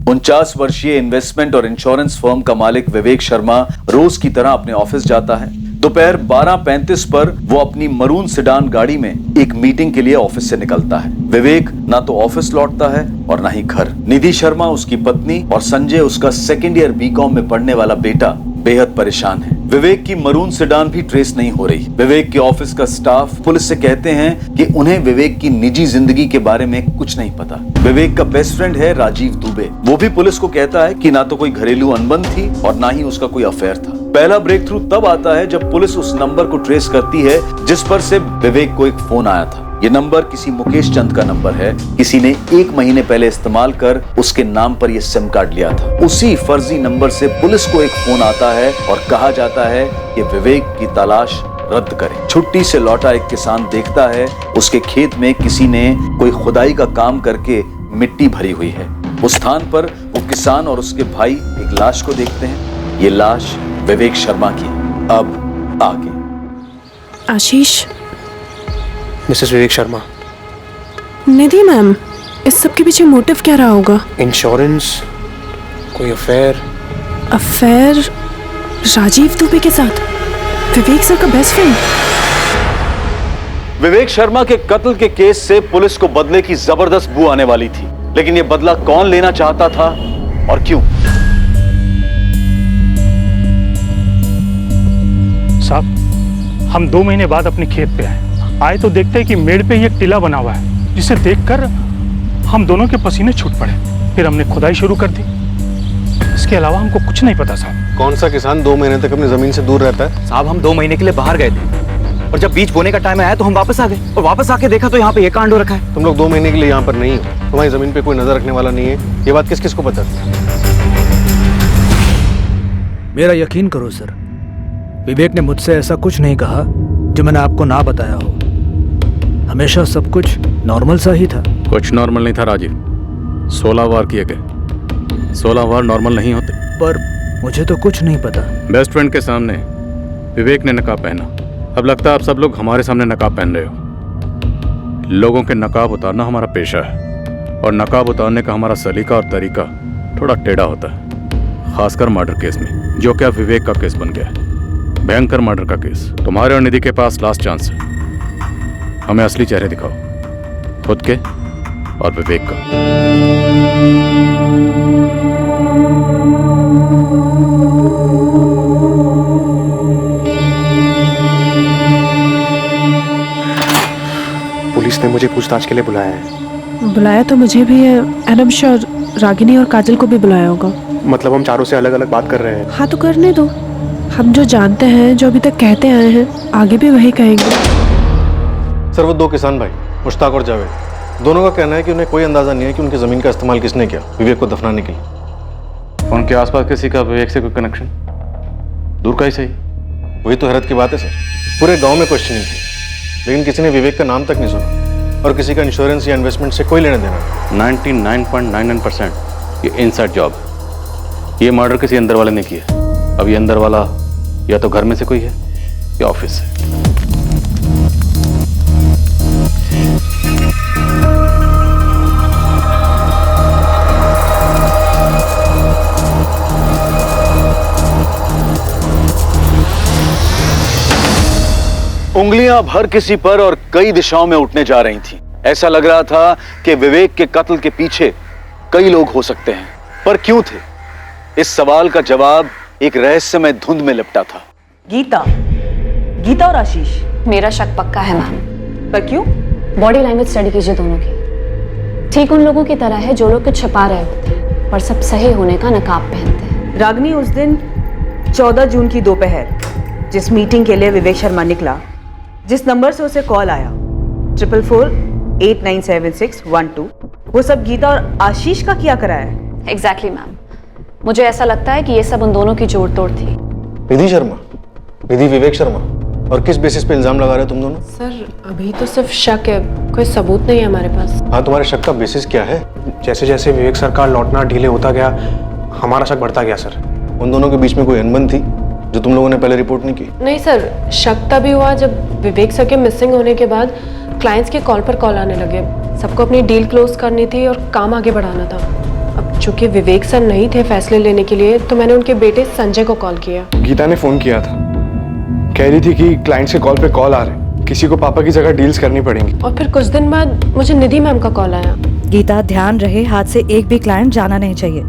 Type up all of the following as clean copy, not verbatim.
49 वर्षीय इन्वेस्टमेंट और insurance firm का मालिक विवेक शर्मा रोज की तरह अपने ऑफिस जाता है। दोपहर 12:35 पर वो अपनी मरून सेडान गाड़ी में एक मीटिंग के लिए ऑफिस से निकलता है। विवेक ना तो ऑफिस लौटता है और ना ही घर। निधि शर्मा उसकी पत्नी और संजय उसका सेकेंड ईयर बीकॉम में पढ़ने वाला बेटा बेहद परेशान है। विवेक की मरून सेडान भी ट्रेस नहीं हो रही। विवेक के ऑफिस का स्टाफ पुलिस से कहते हैं कि उन्हें विवेक की निजी जिंदगी के बारे में कुछ नहीं पता। विवेक का बेस्ट फ्रेंड है राजीव दुबे। वो भी पुलिस को कहता है कि ना तो कोई घरेलू अनबन थी और ना ही उसका कोई अफेयर था। पहला ब्रेक थ्रू तब आता है जब पुलिस उस नंबर को ट्रेस करती है जिस पर से विवेक को एक फोन आया था। ये नंबर किसी मुकेश चंद का नंबर है। किसी ने 1 महीने पहले इस्तेमाल कर उसके नाम पर यह सिम कार्ड लिया था। उसी फर्जी नंबर से पुलिस को एक फोन आता है और कहा जाता है कि विवेक की तलाश रद्द करें। छुट्टी से लौटा एक किसान देखता है उसके खेत में किसी ने कोई खुदाई का काम करके मिट्टी भरी हुई है। उस स्थान पर वो किसान और उसके भाई एक लाश को देखते हैं। ये लाश विवेक शर्मा की। अब आगे। आशीष, मिसेस विवेक शर्मा। निधि मैम, इस सब के पीछे मोटिव क्या रहा होगा? इंश्योरेंस, कोई अफेयर? अफेयर राजीव दुबे के साथ? विवेक सर का बेस्ट फ्रेंड? विवेक शर्मा के कत्ल के केस से पुलिस को बदले की जबरदस्त बू आने वाली थी, लेकिन ये बदला कौन लेना चाहता था और क्यों? साहब, हम 2 महीने बाद अपने खेत पे आए तो देखते हैं कि मेड़ पे एक टीला बना हुआ है, जिसे देखकर हम दोनों के पसीने छूट पड़े। फिर हमने खुदाई शुरू कर दी। इसके अलावा हमको कुछ नहीं पता साहब। कौन सा किसान 2 महीने तक अपनी जमीन से दूर रहता है? साहब, हम 2 महीने के लिए बाहर गए थे और जब बीज बोने का टाइम आया तो हम वापस आ गए और वापस आके देखा तो यहाँ पे ये कांड हो रखा है। तुम लोग 2 महीने के लिए यहाँ पर नहीं हो, तुम्हारी जमीन पे कोई नजर रखने वाला नहीं है। ये बात किस किस को पता? मेरा यकीन करो सर, विवेक ने मुझसे ऐसा कुछ नहीं कहा जो मैंने आपको ना बताया हो। हमेशा सब कुछ नॉर्मल सा ही था। कुछ नॉर्मल नहीं था राजीव। 16 वार किए गए। 16 वार नॉर्मल नहीं होते। पर मुझे तो कुछ नहीं पता। बेस्ट फ्रेंड के सामने विवेक ने नकाब पहना। अब लगता है आप सब लोग हमारे सामने नकाब पहन रहे हो। लोगों के नकाब उतारना हमारा पेशा है और नकाब उतारने का हमारा सलीका और तरीका थोड़ा टेढ़ा होता है, खासकर मर्डर केस में, जो कि अब विवेक का केस बन गया है। भयंकर मर्डर का केस। तुम्हारे और निधि के पास लास्ट चांस है। हमें असली चेहरे दिखाओ, खुद के और विवेक का। पुलिस ने मुझे पूछताछ के लिए बुलाया है। बुलाया तो मुझे भी है। And I am sure Ragini और काजल को भी बुलाया होगा। मतलब हम चारों से अलग अलग बात कर रहे हैं? हाँ तो करने दो। हम जो जानते हैं, जो अभी तक कहते आए हैं, आगे भी वही कहेंगे। सर, वो 2 किसान भाई मुश्ताक और जावेद, दोनों का कहना है कि उन्हें कोई अंदाजा नहीं है कि उनकी जमीन का इस्तेमाल किसने किया विवेक को दफनाने के लिए। उनके आसपास किसी का विवेक से कोई कनेक्शन? दूर का ही सही। वही तो हैरत की बात है सर। पूरे गांव में क्वेश्चनिंग थी, लेकिन किसी ने विवेक का नाम तक नहीं सुना और किसी का इंश्योरेंस या इन्वेस्टमेंट से कोई लेना देना। 99.99% ये इनसाइड जॉब। ये मर्डर किसी अंदर वाले ने किया। अब ये अंदर वाला या तो घर में से कोई है या ऑफिस से। उंगलियां भर किसी पर और कई दिशाओं में उठने जा रही थीं। ऐसा लग रहा था कि विवेक के कत्ल के पीछे कई लोग हो सकते हैं, पर क्यों थे? इस सवाल का जवाब एक रहस्यमय धुंध में लिपटा था। गीता और आशीष। मेरा शक पक्का है मैम। पर क्यों? बॉडी लैंग्वेज स्टडी कीजिए दोनों की। ठीक उन लोगों की तरह है जो लोग कुछ छिपा रहे होते हैं पर सब सही होने का नकाब पहनते हैं। रागिनी उस दिन 14 जून की दोपहर जिस मीटिंग के लिए विवेक शर्मा निकला, जिस नंबर से उसे कॉल आया 4448976112, वो सब गीता और आशीष का किया करा है। Exactly ma'am. मुझे ऐसा लगता है कि ये सब उन दोनों की जोड़ तोड़ थी। निधि शर्मा, निधि विवेक शर्मा, और किस बेसिस पे इल्जाम लगा रहे हो तुम दोनों? सर, अभी तो सिर्फ शक है, कोई सबूत नहीं है हमारे पास। हाँ, तुम्हारे शक का बेसिस क्या है? जैसे जैसे विवेक सर का लौटना डिले होता गया, हमारा शक बढ़ता गया सर। उन दोनों के बीच में कोई अनबन थी जो तुम लोगों ने पहले रिपोर्ट नहीं की? नहीं सर, शक तभी हुआ जब विवेक सर के मिसिंग होने के बाद क्लाइंट्स के कॉल पर कॉल आने लगे। सबको अपनी डील क्लोज करनी थी और काम आगे बढ़ाना था। अब चूंकि विवेक सर नहीं थे फैसले लेने के लिए, तो मैंने उनके बेटे संजय को कॉल किया। गीता ने फोन किया था, कह रही थी कि क्लाइंट से कॉल पे कॉल आ रहे, किसी को पापा की जगह डील्स करनी पड़ेंगी। और फिर कुछ दिन बाद मुझे निधि मैम का कॉल आया। गीता, ध्यान रहे, हाथ से एक भी क्लाइंट जाना नहीं चाहिए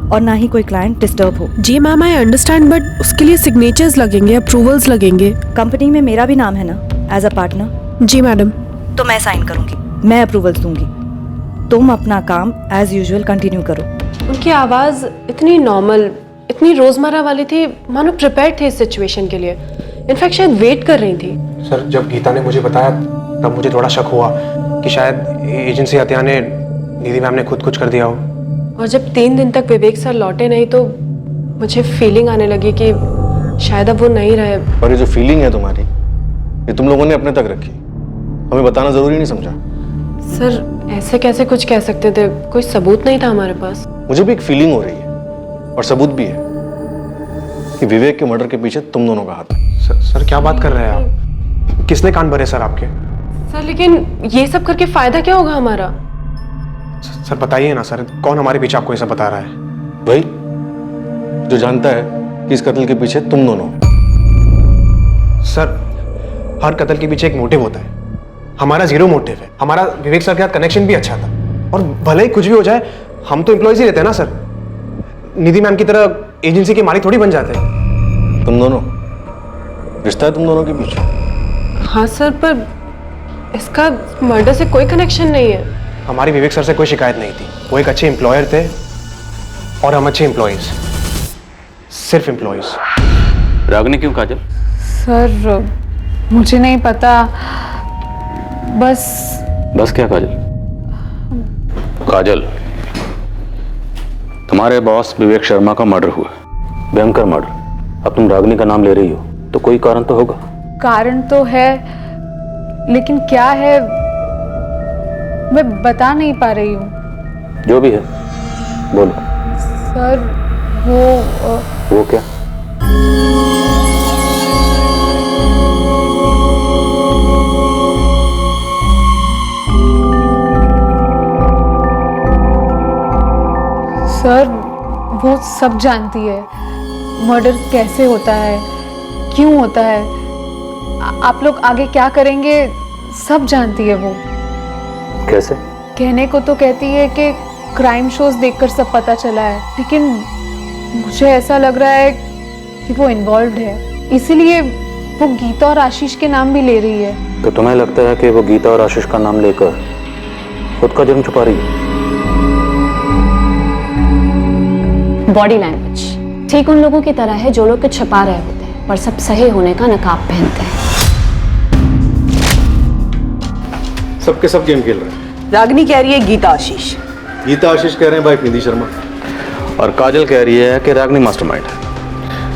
और ना ही कोई क्लाइंट डिस्टर्ब हो। जी मैम, आई अंडरस्टैंड, बट उसके लिए सिग्नेचर्स लगेंगे, अप्रूवल्स लगेंगे। कंपनी में मेरा भी नाम है ना एज अ पार्टनर। जी मैडम। तो मैं साइन करूंगी, मैं अप्रूवल्स दूंगी। तुम अपना काम एज यूजुअल कंटिन्यू करो। उनकी आवाज़ इतनी नॉर्मल, इतनी रोज़मर्रा वाली थी, मानो प्रिपेयर थे इस सिचुएशन के लिए। इनफैक्ट शायद वेट कर रही थी। सर, जब गीता ने मुझे बताया तब मुझे थोड़ा शक हुआ कि शायद एजेंसी हत्या ने निधि मैम ने खुद कुछ कर दिया हो। और जब 3 दिन तक विवेक सर लौटे नहीं, तो मुझे फीलिंग आने लगी कि शायद अब वो नहीं रहे। और ये जो फीलिंग है तुम्हारी, ये तुम लोगों ने अपने तक रखी, हमें बताना जरूरी नहीं समझा? सर, ऐसे कैसे कुछ कह सकते थे? कोई सबूत नहीं था हमारे पास। मुझे भी एक फीलिंग हो रही है और सबूत भी है कि विवेक के मर्डर के पीछे तुम दोनों का हाथ है। सर क्या बात कर रहे हैं आप? किसने कान भरे सर आपके? सर लेकिन ये सब करके फायदा क्या होगा हमारा? सर बताइए ना सर, कौन हमारे पीछे आपको ये सब बता रहा है? भाई, जो जानता है कि इस कत्ल के पीछे तुम दोनों। सर, हर कत्ल के पीछे एक मोटिव होता है। हमारा जीरो मोटिव है। हमारा विवेक सर के साथ कनेक्शन भी अच्छा था, और भले ही कुछ भी हो जाए, हम तो एम्प्लॉयज ही रहते हैं ना सर। निधि मैम की तरह एजेंसी के मालिक थोड़ी बन जाते हैं। तुम दोनों, रिश्ता है तुम दोनों के पीछे? हाँ सर, पर इसका मर्डर से कोई कनेक्शन नहीं है। हमारी विवेक सर से कोई शिकायत नहीं थी। वो एक अच्छे एम्प्लॉयर थे और हम अच्छे एम्प्लॉयज, सिर्फ एम्प्लॉयज। रागनी क्यों काजल? सर मुझे नहीं पता, बस क्या काजल? काजल, तुम्हारे बॉस विवेक शर्मा का मर्डर हुआ, भयंकर मर्डर। अब तुम रागनी का नाम ले रही हो, तो कोई कारण तो होगा। कारण तो है, लेकिन क्या है मैं बता नहीं पा रही हूँ। जो भी है बोलो। सर वो क्या? सर वो सब जानती है, मर्डर कैसे होता है, क्यों होता है, आप लोग आगे क्या करेंगे, सब जानती है वो। कैसे? कहने को तो कहती है कि क्राइम शोज देखकर सब पता चला है, लेकिन मुझे ऐसा लग रहा है कि वो इन्वॉल्व्ड है, इसीलिए वो गीता और आशीष के नाम भी ले रही है। तो तुम्हें लगता है कि वो गीता और आशीष का नाम लेकर खुद का जुर्म छुपा रही है? बॉडी लैंग्वेज ठीक उन लोगों की तरह है जो लोग कुछ छुपा रहे होते हैं पर सब सही होने का नकाब पहनते हैं। सबके सब गेम खेल रहे हैं। रागनी कह रही है गीता आशीष। गीता आशीष कह रहे हैं वाइफ निधि शर्मा। और काजल कह रही है कि रागनी मास्टरमाइंड है।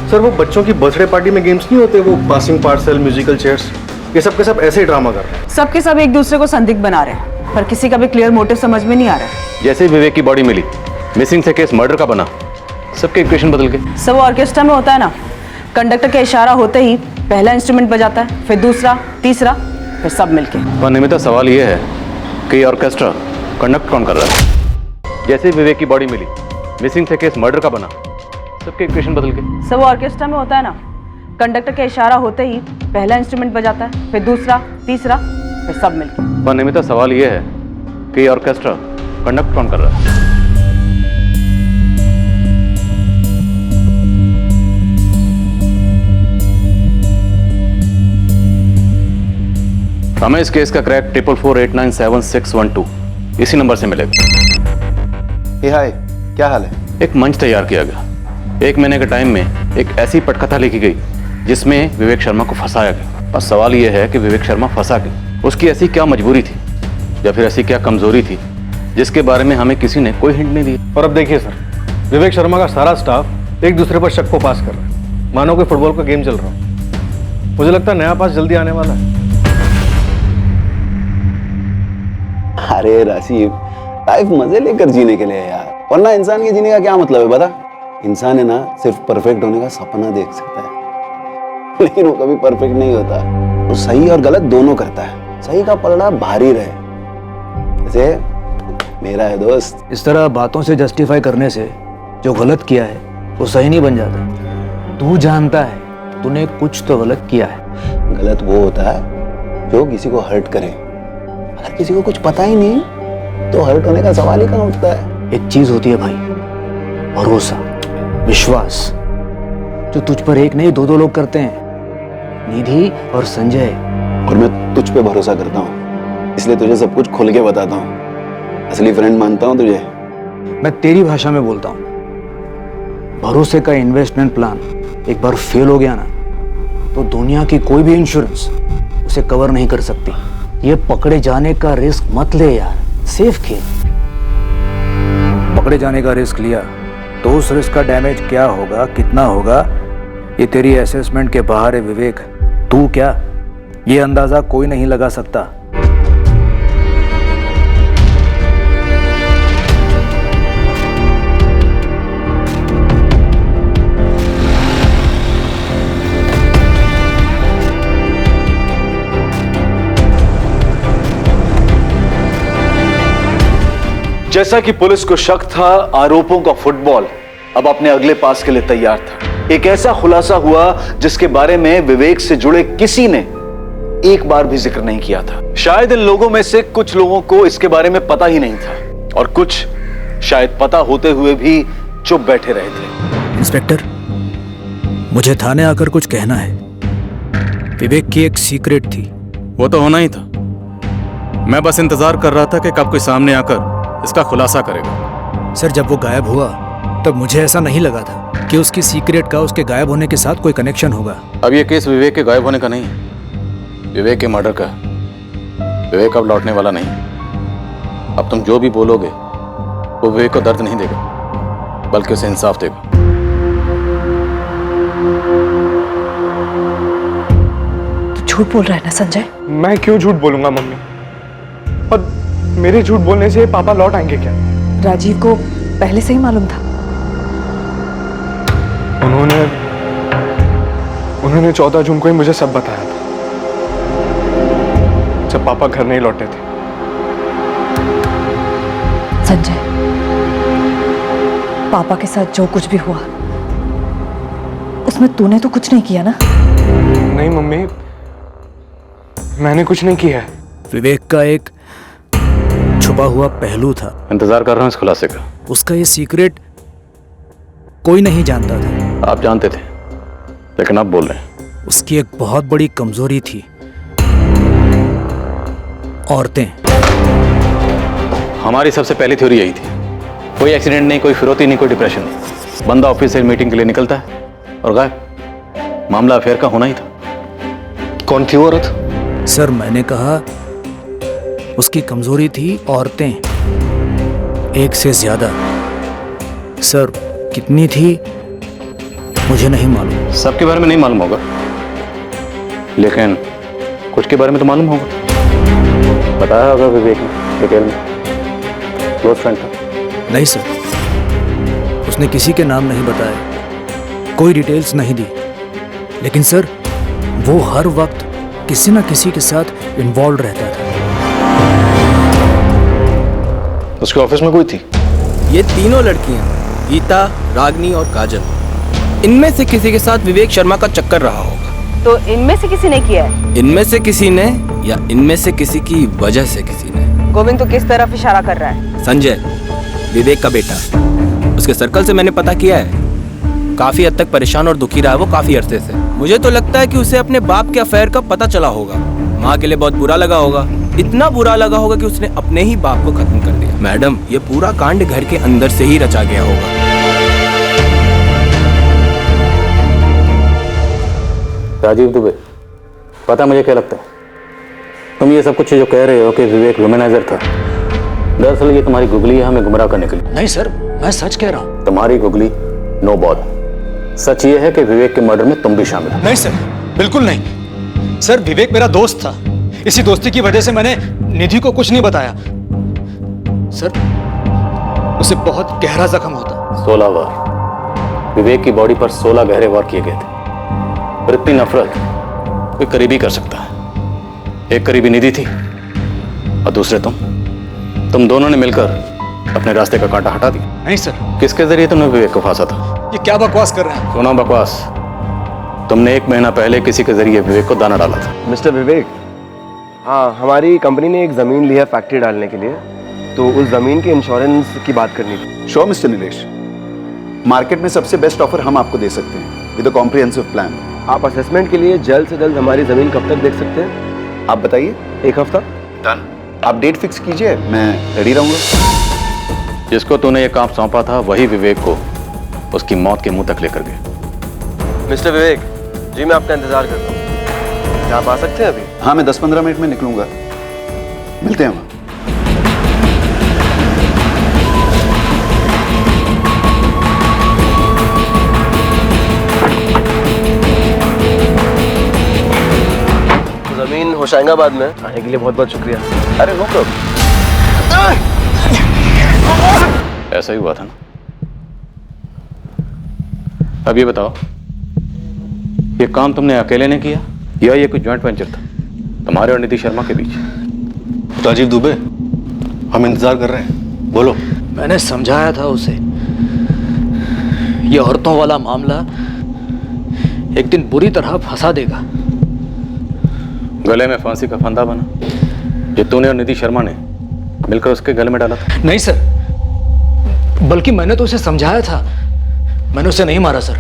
सर, वो बच्चों की बर्थडे पार्टी में गेम्स नहीं होते, वो पासिंग पार्सल, म्यूजिकल चेयर्स, ये सब के सब ऐसे ही ड्रामा कर रहे हैं। सबके सब एक दूसरे को संदिग्ध बना रहे हैं, पर किसी का भी क्लियर मोटिव समझ में नहीं आ रहा है। जैसे ही विवेक की बॉडी मिली, मिसिंग से केस मर्डर का बना, सबके इक्वेशन बदल गए। सब ऑर्केस्ट्रा में होता है ना, कंडक्टर का इशारा होते ही पहला इंस्ट्रूमेंट बजाता है, फिर दूसरा, तीसरा, फिर सब मिलके। पर निमिता, सवाल ये है कि ऑर्केस्ट्रा कंडक्ट कौन कर रहा है? जैसे ही विवेक की बॉडी मिली, मिसिंग से केस मर्डर का बना, सबके इक्वेशन बदल गए। सब ऑर्केस्ट्रा में होता है ना, कंडक्टर का इशारा होते ही पहला इंस्ट्रूमेंट बजाता है, फिर दूसरा, तीसरा, फिर सब मिलके। पर निमिता, सवाल ये है कि ऑर्केस्ट्रा कंडक्ट कौन कर रहा है? हमें इस केस का क्रैक 4448976112 इसी नंबर से मिलेगा। हाय, क्या हाल है? एक मंच तैयार किया गया। 1 महीने के टाइम में एक ऐसी पटकथा लिखी गई जिसमें विवेक शर्मा को फंसाया गया। और सवाल यह है कि विवेक शर्मा फंसा क्यों? उसकी ऐसी क्या मजबूरी थी या फिर ऐसी क्या कमजोरी थी जिसके बारे में हमें किसी ने कोई हिंट नहीं दिया। और अब देखिए सर, विवेक शर्मा का सारा स्टाफ एक दूसरे पर शक को पास कर रहा है, मानो कोई फुटबॉल का गेम चल रहा हो। मुझे लगता है नया पास जल्दी आने वाला है। अरे राशिद, लाइफ मजे लेकर जीने के लिए यार, वरना इंसान के जीने का क्या मतलब है बता? इंसान है ना, सिर्फ परफेक्ट होने का सपना देख सकता है, लेकिन वो कभी परफेक्ट नहीं होता। वो सही और गलत दोनों करता है। सही का पलड़ा भारी रहे, जैसे मेरा है दोस्त। इस तरह बातों से जस्टिफाई करने से जो गलत किया है वो सही नहीं बन जाता। तू जानता है तूने कुछ तो गलत किया है। गलत वो होता है जो किसी को हर्ट करे। अगर किसी को कुछ पता ही नहीं तो हर्ट होने का सवाल ही कहाँ उठता है। एक चीज होती है भाई, भरोसा, विश्वास, जो तुझ पर एक नहीं दो लोग करते हैं, निधि और संजय। और मैं तुझ पे भरोसा करता हूँ, इसलिए तुझे सब कुछ खुल के बताता हूँ। असली फ्रेंड मानता हूँ तुझे। मैं तेरी भाषा में बोलता हूँ, भरोसे का इन्वेस्टमेंट प्लान एक बार फेल हो गया ना तो दुनिया की कोई भी इंश्योरेंस उसे कवर नहीं कर सकती। ये पकड़े जाने का रिस्क मत ले यार, सेफ खेल। पकड़े जाने का रिस्क लिया तो उस रिस्क का डैमेज क्या होगा, कितना होगा, ये तेरी असेसमेंट के बाहर है विवेक। तू क्या, ये अंदाजा कोई नहीं लगा सकता। जैसा कि पुलिस को शक था, आरोपों का फुटबॉल अब अपने अगले पास के लिए तैयार था। एक ऐसा खुलासा हुआ जिसके बारे में विवेक से जुड़े किसी ने एक बार भी जिक्र नहीं किया था। शायद इन लोगों में से कुछ लोगों को इसके बारे में पता ही नहीं था और कुछ शायद पता होते हुए भी चुप बैठे रहे थे। इंस्पेक्टर, मुझे थाने आकर कुछ कहना है। विवेक की एक सीक्रेट थी। वो तो होना ही था। मैं बस इंतजार कर रहा था कि कब कोई सामने आकर इसका खुलासा करेगा। सर, जब वो गायब हुआ तब मुझे ऐसा नहीं लगा था कि उसकी सीक्रेट का उसके गायब होने के साथ कोई कनेक्शन होगा। अब ये केस विवेक के गायब होने का नहीं है, विवेक के मर्डर का है। विवेक अब लौटने वाला नहीं। अब तुम जो भी बोलोगे वो विवेक को दर्द नहीं देगा बल्कि उसे इंसाफ देगा। तू झूठ बोल रहा है ना संजय? मैं क्यों झूठ बोलूंगा मम्मी? और मेरे झूठ बोलने से पापा लौट आएंगे क्या? राजीव को पहले से ही मालूम था। उन्होंने 14 जून को ही मुझे सब बताया था, जब पापा घर नहीं लौटे थे। संजय, पापा के साथ जो कुछ भी हुआ उसमें तूने तो कुछ नहीं किया ना? नहीं मम्मी, मैंने कुछ नहीं किया है। विवेक का एक छुपा हुआ पहलू था। इंतजार कर रहा हूं इस खुलासे का। उसका ये सीक्रेट कोई नहीं जानता था। आप जानते थे लेकिन आप बोल रहे हैं। उसकी एक बहुत बड़ी कमजोरी थी, औरतें। हमारी सबसे पहली थ्योरी यही थी। कोई एक्सीडेंट नहीं, कोई फिरौती नहीं, कोई डिप्रेशन नहीं। बंदा ऑफिशियल मीटिंग के लिए निकलता है और गायब। मामला अफेयर का होना ही था। कौन थी वो औरत? सर, मैंने कहा उसकी कमजोरी थी औरतें, एक से ज्यादा। सर, कितनी थी मुझे नहीं मालूम। सबके बारे में नहीं मालूम होगा लेकिन कुछ के बारे में तो मालूम होगा। बताया होगा विवेक ने डिटेल में। क्लोज फ्रेंड था। नहीं सर, उसने किसी के नाम नहीं बताया, कोई डिटेल्स नहीं दी। लेकिन सर, वो हर वक्त किसी न किसी के साथ इन्वॉल्व रहता था। उसके ऑफिस में कोई थी? ये तीनों लड़कियां, गीता, रागनी और काजल, इनमें से किसी के साथ विवेक शर्मा का चक्कर रहा होगा। तो इनमें से किसी ने किया है? इनमें से किसी ने या इनमें से किसी की वजह से किसी ने। गोविंद तो किस तरफ इशारा कर रहा है? संजय, विवेक का बेटा। उसके सर्कल से मैंने पता किया है, काफी हद तक परेशान और दुखी रहा है वो काफी अरसे से। मुझे तो लगता है कि उसे अपने बाप के अफेयर का पता चला होगा। माँ के लिए बहुत बुरा लगा होगा, इतना बुरा लगा होगा कि उसने अपने ही बाप को खत्म कर दिया। मैडम, ये पूरा कांड घर के अंदर से ही रचा गया होगा। राजीव दुबे, पता मुझे क्या लगता है? तुम ये सब कुछ जो कह रहे हो कि विवेक वुमेनाइजर था, दरअसल ये तुम्हारी गुगली है हमें गुमराह करने के लिए। नहीं सर, मैं सच कह रहा हूँ। तुम्हारी गुगली नो बॉल। सच ये है कि विवेक के मर्डर में तुम भी शामिल हो। नहीं सर, बिल्कुल नहीं। सर, विवेक मेरा दोस्त था। इसी दोस्ती की वजह से मैंने निधि को कुछ नहीं बताया। सर, उसे बहुत गहरा जख्म होता। 16 वार विवेक की बॉडी पर 16 गहरे वार किए गए थे। और इतनी नफरत कोई करीबी कर सकता है। एक करीबी निधि थी और दूसरे तुम दोनों ने मिलकर अपने रास्ते का कांटा हटा दिया? नहीं सर। किसके जरिए तुमने विवेक को फांसा था? ये क्या बकवास कर रहे हैं? सुनो बकवास, तुमने 1 महीना पहले किसी के जरिए विवेक को दाना डाला था। मिस्टर विवेक, हाँ, हमारी कंपनी ने एक ज़मीन ली है फैक्ट्री डालने के लिए, तो उस ज़मीन के इंश्योरेंस की बात करनी थी। श्योर मिस्टर नीलेश, मार्केट में सबसे बेस्ट ऑफर हम आपको दे सकते हैं विद अ कॉम्प्रिहेंसिव प्लान। आप असेसमेंट के लिए जल्द से जल्द हमारी ज़मीन कब तक देख सकते हैं? आप बताइए। 1 हफ्ता। डन। आप डेट फिक्स कीजिए, मैं रेडी रहूंगा। जिसको तूने ये काम सौंपा था वही विवेक को उसकी मौत के मुंह तक लेकर गए। मिस्टर विवेक जी, मैं आपका इंतजार करता हूँ। क्या आप आ सकते हैं अभी? हाँ, मैं 10-15 मिनट में निकलूंगा। मिलते हैं वहाँ। ज़मीन होशंगाबाद में आने के लिए बहुत बहुत शुक्रिया। अरे नो प्रॉब्लम। ऐसा ही हुआ था ना? अब ये बताओ, ये काम तुमने अकेले ने किया या ये कोई जॉइंट वेंचर था तुम्हारे और निधि शर्मा के बीच? राजीव दुबे, हम इंतजार कर रहे हैं, बोलो। मैंने समझाया था उसे, ये औरतों वाला मामला एक दिन बुरी तरह फंसा देगा। गले में फांसी का फंदा बना जो तूने और निधि शर्मा ने मिलकर उसके गले में डाला था? नहीं सर, बल्कि मैंने तो उसे समझाया था, मैंने उसे नहीं मारा सर।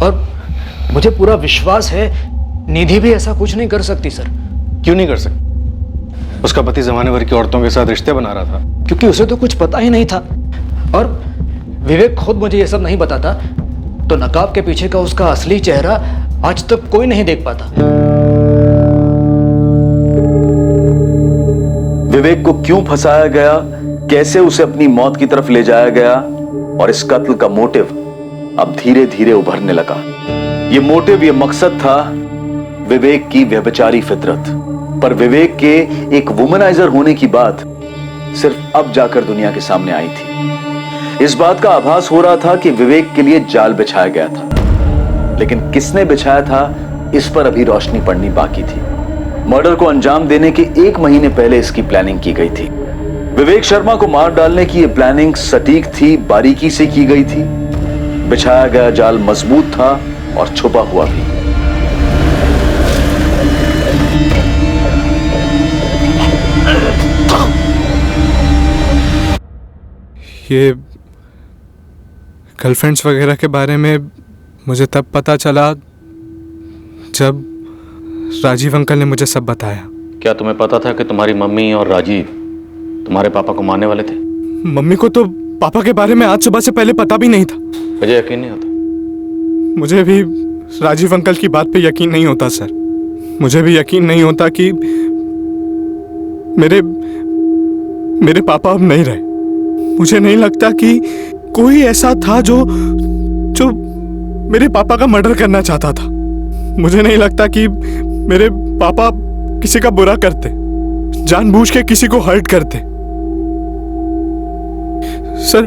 और मुझे पूरा विश्वास है निधि भी ऐसा कुछ नहीं कर सकती सर। क्यों नहीं कर सकती? उसका पति जमाने भर की औरतों के साथ रिश्ते बना रहा था। क्योंकि उसे तो कुछ पता ही नहीं था, और विवेक खुद मुझे ये सब नहीं बताता तो नकाब के पीछे का उसका असली चेहरा आज तक कोई नहीं देख पाता। विवेक को क्यों फंसाया गया, कैसे उसे अपनी मौत की तरफ ले जाया गया, और इस कत्ल का मोटिव अब धीरे धीरे उभरने लगा। ये मोटिव, ये मकसद था विवेक की व्यभिचारी फितरत। पर विवेक के एक वुमनाइजर होने की बात सिर्फ अब जाकर दुनिया के सामने आई थी। इस बात का आभास हो रहा था कि विवेक के लिए जाल बिछाया गया था, लेकिन किसने बिछाया था इस पर अभी रोशनी पड़नी बाकी थी। मर्डर को अंजाम देने के 1 महीने पहले इसकी प्लानिंग की गई थी। विवेक शर्मा को मार डालने की यह प्लानिंग सटीक थी, बारीकी से की गई थी। बिछाया गया जाल मजबूत था और छुपा हुआ भी। ये गर्लफ्रेंड्स वगैरह के बारे में मुझे तब पता चला जब राजीव अंकल ने मुझे सब बताया। क्या तुम्हें पता था कि तुम्हारी मम्मी और राजीव तुम्हारे पापा को मारने वाले थे? मम्मी को तो पापा के बारे में आज सुबह से पहले पता भी नहीं था। मुझे यकीन नहीं होता। मुझे भी राजीव अंकल की बात पे यकीन नहीं होता सर। मुझे भी यकीन नहीं होता कि मेरे पापा अब नहीं रहे। मुझे नहीं लगता कि कोई ऐसा था जो मेरे पापा का मर्डर करना चाहता था। मुझे नहीं लगता कि मेरे पापा किसी का बुरा करते, जानबूझ के किसी को हर्ट करते सर।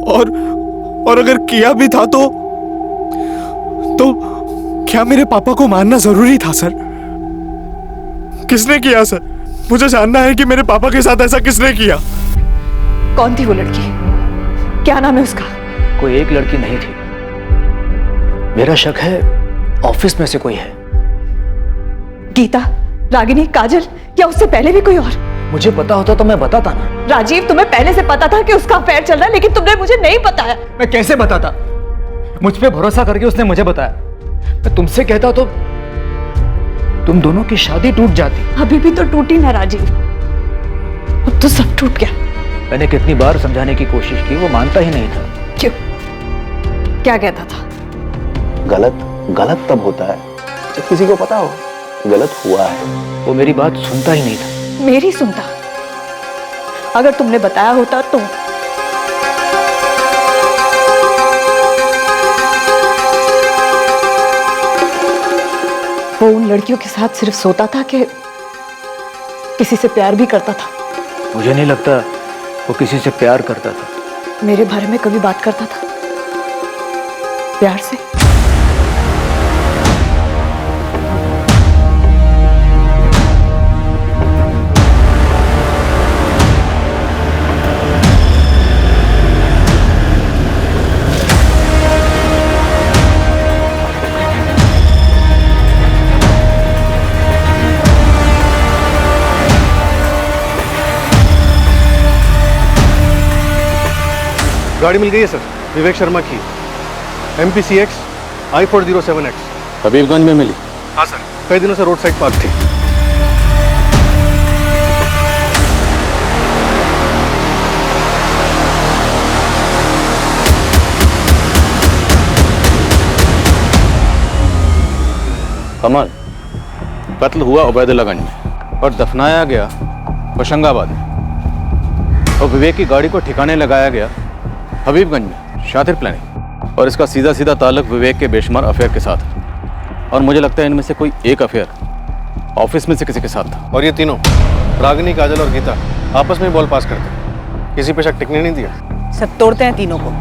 और अगर किया भी था तो क्या मेरे पापा को मारना जरूरी था सर? किसने किया सर? मुझे जानना है कि मेरे पापा के साथ ऐसा किसने किया। कौन थी वो लड़की? क्या नाम है उसका? कोई एक लड़की नहीं थी, मेरा शक है ऑफिस में से कोई है। गीता, रागिनी, काजल, या उससे पहले भी कोई और? मुझे पता होता तो मैं बताता ना। राजीव, तुम्हें पहले से पता था कि उसका अफेयर चल रहा है, लेकिन तुमने मुझे नहीं बताया। मैं कैसे बताता? मुझ पे भरोसा करके उसने मुझे बताया। मैं तुमसे कहता तो तुम दोनों की शादी टूट जाती। अभी भी तो टूटी ना राजीव, अब तो सब टूट गया। मैंने कितनी बार समझाने की कोशिश की, वो मानता ही नहीं था। क्यों? क्या कहता था? गलत तब होता है जब किसी को पता हो गलत हुआ है। वो मेरी बात सुनता ही नहीं था। मेरी सुनता? अगर तुमने बताया होता तो। वो उन लड़कियों के साथ सिर्फ सोता था कि किसी से प्यार भी करता था? मुझे नहीं लगता वो किसी से प्यार करता था। मेरे बारे में कभी बात करता था प्यार से? गाड़ी मिल गई है सर, विवेक शर्मा की, MPCX I407X। हबीबगंज में मिली? हाँ सर, कई दिनों से रोड साइड पार्क थी। कमल, कत्ल हुआ उबैदुल्लागंज में और दफनाया गया होशंगाबाद में, और विवेक की गाड़ी को ठिकाने लगाया गया हबीबगंज में। शातिर प्लानिंग, और इसका सीधा सीधा ताल्लुक विवेक के बेशुमार अफेयर के साथ है। और मुझे लगता है इनमें से कोई एक अफेयर ऑफिस में से किसी के साथ था। और ये तीनों, रागिनी, काजल और गीता, आपस में बॉल पास करते, किसी पे शक टिकने नहीं दिया। सब तोड़ते हैं तीनों को।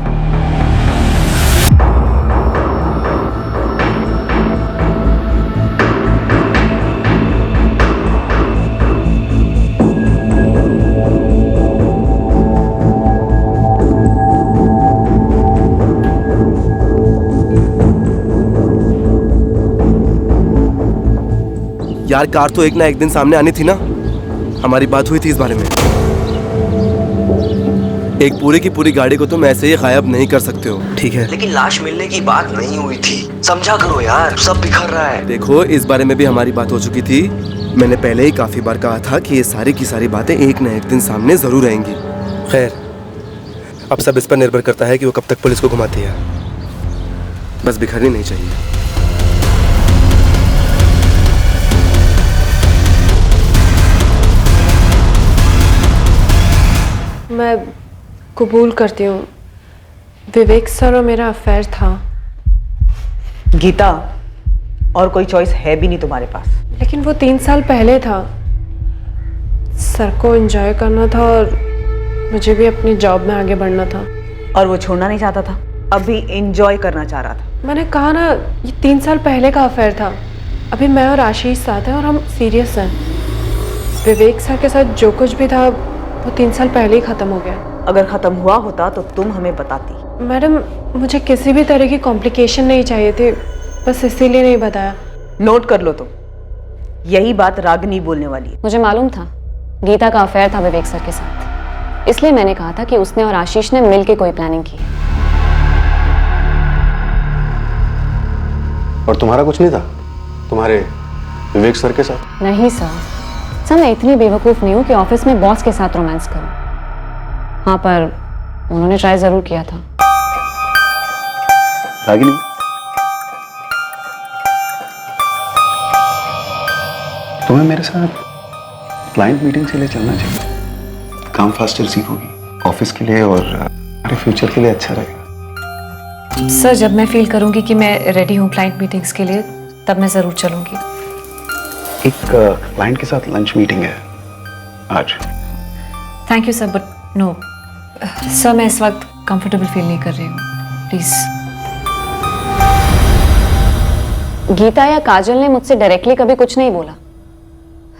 यार कार तो एक ना एक दिन सामने आनी थी ना, हमारी बात हुई थी इस बारे में। एक पूरी की पूरी गाड़ी को तुम ऐसे ही गायब नहीं कर सकते हो, ठीक है? लेकिन लाश मिलने की बात नहीं हुई थी, समझा करो यार, सब बिखर रहा है। देखो, इस बारे में भी हमारी बात हो चुकी थी। मैंने पहले ही काफी बार कहा था कि ये सारी की सारी बातें एक न एक दिन सामने जरूर आएंगी। खैर, अब सब इस पर निर्भर करता है कि वो कब तक पुलिस को घुमाती है। बस बिखरनी नहीं चाहिए। मैं कबूल करती हूँ, विवेक सर और मेरा अफेयर था। गीता, और कोई चॉइस है भी नहीं तुम्हारे पास। लेकिन वो 3 साल पहले था। सर को एंजॉय करना था और मुझे भी अपनी जॉब में आगे बढ़ना था। और वो छोड़ना नहीं चाहता था, अभी एंजॉय करना चाह रहा था। मैंने कहा ना, ये 3 साल पहले का अफेयर था। अभी मैं और आशीष साथ हैं और हम सीरियस हैं। विवेक सर के साथ जो कुछ भी था वो 3 साल पहले ही खत्म हो गया। अगर खत्म हुआ होता तो तुम हमें बताती। मैडम, मुझे किसी भी तरह की कॉम्प्लिकेशन नहीं चाहिए थे, बस इसीलिए नहीं बताया। नोट कर लो, तो यही बात रागिनी बोलने वाली है। मुझे मालूम था गीता का अफेयर था विवेक सर के साथ, इसलिए मैंने कहा था कि उसने और आशीष ने मिलकर कोई प्लानिंग की। और तुम्हारा कुछ नहीं था तुम्हारे विवेक सर के साथ? नहीं सर, मैं इतनी बेवकूफ़ नहीं हूँ कि ऑफिस में बॉस के साथ रोमांस करूँ। हाँ, पर उन्होंने ट्राई जरूर किया था। रागिनी, तुम्हें मेरे साथ क्लाइंट मीटिंग के लिए चलना चाहिए। काम फास्ट रिसीव होगी, ऑफिस के लिए और हमारे फ्यूचर के लिए अच्छा रहेगा। सर, जब मैं फील करूंगी कि मैं रेडी हूँ क्लाइंट मीटिंग्स के लिए, तब मैं ज़रूर चलूंगी। एक क्लाइंट के साथ लंच मीटिंग है आज। Thank you sir, but no sir, मैं इस वक्त कंफर्टेबल फील नहीं कर रही हूँ, प्लीज़। गीता या काजल ने मुझसे डायरेक्टली कभी कुछ नहीं बोला,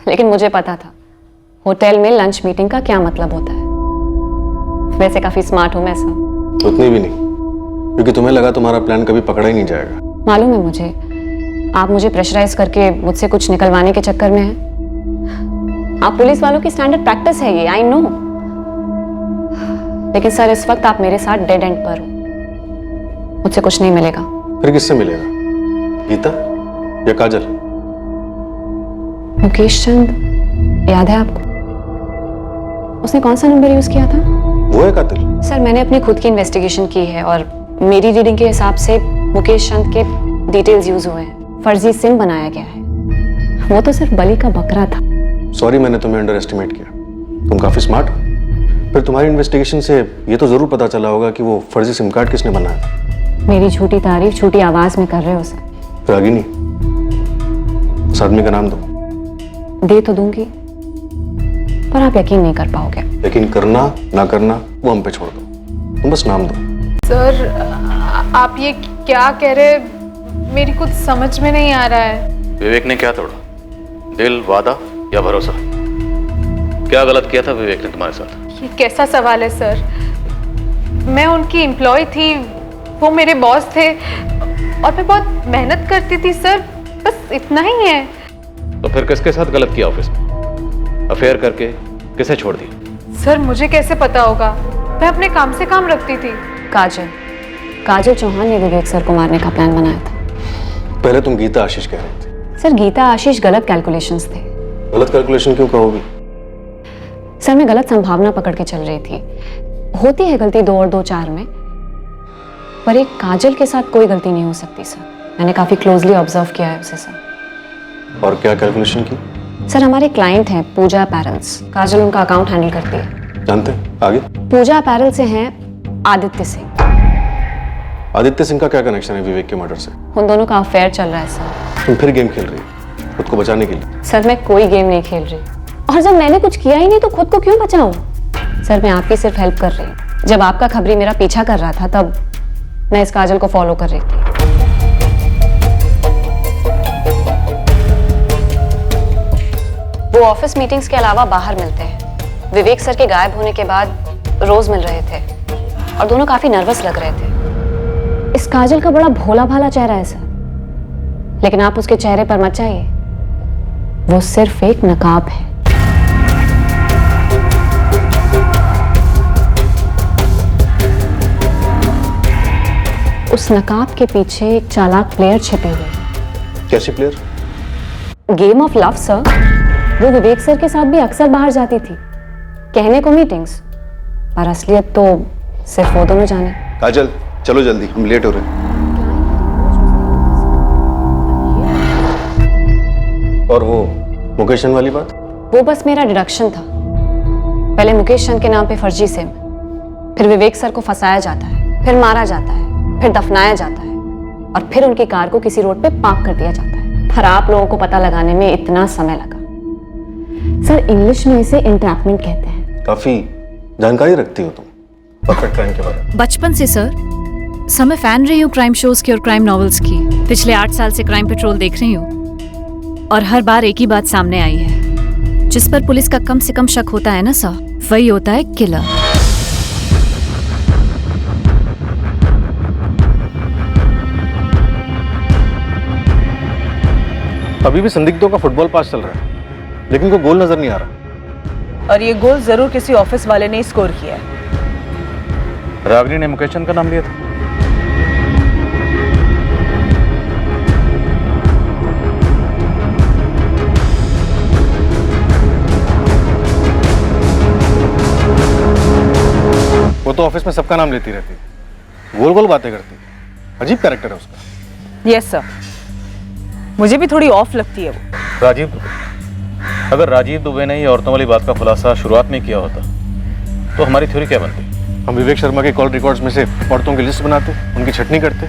लेकिन मुझे पता था होटल में लंच मीटिंग का क्या मतलब होता है। वैसे काफी स्मार्ट हूं मैं सर। उतनी भी नहीं, क्योंकि तुम्हें लगा तुम्हारा प्लान कभी पकड़ा ही नहीं जाएगा। मालूम है मुझे, आप मुझे प्रेशराइज करके मुझसे कुछ निकलवाने के चक्कर में हैं। आप पुलिस वालों की स्टैंडर्ड प्रैक्टिस है ये, आई नो। लेकिन सर, इस वक्त आप मेरे साथ डेड एंड पर हो, मुझसे कुछ नहीं मिलेगा। फिर किससे मिलेगा? गीता या काजल? मुकेश चंद याद है आपको? उसने कौन सा नंबर यूज किया था? वो है कातिल? सर, मैंने अपनी खुद की इन्वेस्टिगेशन की है और मेरी रीडिंग के हिसाब से मुकेश चंद के डिटेल्स यूज हुए हैं। फर्जी सिम बनाया गया है। वो तो सिर्फ बलि का बकरा था। सॉरी, मैंने तुम्हें अंडर एस्टिमेट किया। तुम काफी स्मार्ट हो। फिर तुम्हारी इन्वेस्टिगेशन से ये तो जरूर पता चला होगा कि वो फर्जी सिम कार्ड किसने बनाया। मेरी झूठी तारीफ झूठी आवाज में कर रहे हो सर। रागिनी, उस आदमी का नाम दो। दे तो दूंगी, पर आप यकीन नहीं कर पाओगे। यकीन करना ना करना वो हम पे छोड़ दो, तुम बस नाम दो। सर, आप ये क्या कह रहे, मेरी कुछ समझ में नहीं आ रहा है। विवेक ने क्या तोड़ा? दिल, वादा या भरोसा? क्या गलत किया था विवेक ने तुम्हारे साथ? ये कैसा सवाल है सर? मैं उनकी एम्प्लॉय थी, वो मेरे बॉस थे और मैं बहुत मेहनत करती थी सर, बस इतना ही है। तो फिर किसके साथ गलत किया ऑफिस में? अफेयर करके किसे छोड़ दिया? सर, मुझे कैसे पता होगा? मैं अपने काम से काम रखती थी। काजल चौहान ने विवेक सर को मारने का प्लान बनाया था। पहले तुम गीता आशीष कह रहे थे। सर गीता आशीष गलत कैलकुलेशंस थे। गलत कैलकुलेशन क्यों कहोगी? सर मैं गलत संभावना पकड़ के चल रही थी। होती है गलती 2 और 2 4 में, पर एक काजल के साथ कोई गलती नहीं हो सकती सर। मैंने काफी क्लोजली ऑब्जर्व किया है उसे सर। और क्या कैलकुलेशन की? सर हमारे क्लाइंट हैं पूजा अपैरल्स, काजल उनका अकाउंट हैंडल करती है। जानते हैं? आगे? पूजा अपैरल से हैं आदित्य सिंह। आदित्य सिंह का क्या कनेक्शन है विवेक के मर्डर से? उन दोनों का अफेयर चल रहा है सर। तुम फिर गेम खेल रही हो खुद को बचाने के लिए? सर मैं कोई गेम नहीं खेल रही, और जब मैंने कुछ किया ही नहीं तो खुद को क्यों बचाऊं? सर मैं आपकी सिर्फ हेल्प कर रही हूँ। जब आपका खबरी मेरा पीछा कर रहा था तब मैं इस काजल को फॉलो कर रही थी। वो ऑफिस मीटिंग्स के अलावा बाहर मिलते हैं। विवेक सर के गायब होने के बाद रोज मिल रहे थे और दोनों काफी नर्वस लग रहे थे। इस काजल का बड़ा भोला भाला चेहरा है सर, लेकिन आप उसके चेहरे पर मत जाइए, वो सिर्फ एक नकाब है। उस नकाब के पीछे एक चालाक प्लेयर छिपी हुई है। कैसी player? Game of love sir. वो विवेक सर के साथ भी अक्सर बाहर जाती थी, कहने को मीटिंग्स, पर असलियत तो सिर्फ वो दोनों जाने। काजल चलो जल्दी, हम लेट हो रहे हैं। और वो मुकेश चंद वाली बात? वो बस मेरा डिडक्शन था। पहले मुकेश चंद के नाम पे फर्जी सिम, फिर विवेक सर को फंसाया जाता है, फिर मारा जाता है, फिर दफनाया जाता है, और फिर उनकी कार को किसी रोड पे पार्क कर दिया जाता है। पर आप लोगों को पता लगाने में इतना समय लगा। सर इंग्लिश में इसे एंट्रैपमेंट कहते हैं। काफी जानकारी रखती हो तुम परफेक्ट क्राइम के बारे में। बचपन से सर मैं फैन रही हूँ क्राइम शोज की और क्राइम नॉवेल्स की। पिछले 8 साल से क्राइम पेट्रोल देख रही हूँ और हर बार एक ही बात सामने आई है, जिस पर पुलिस का कम से कम शक होता है ना सर, वही होता है किलर। अभी भी संदिग्धों का फुटबॉल पास चल रहा है, लेकिन कोई गोल नजर नहीं आ रहा। और ये गोल जरूर किसी ऑफिस वाले ने स्कोर किया है। रागिनी ने मुकेश चंद का नाम लिया था। वो तो ऑफिस में सबका नाम लेती रहती है, गोल गोल बातें करती है। अजीब कैरेक्टर है उसका। यस सर, मुझे भी थोड़ी ऑफ लगती है वो। राजीव दुबे, अगर राजीव दुबे ने ये औरतों वाली बात का खुलासा शुरुआत में किया होता तो हमारी थ्योरी क्या बनती? हम विवेक शर्मा के कॉल रिकॉर्ड्स में से औरतों की लिस्ट बनाते, उनकी छटनी करते,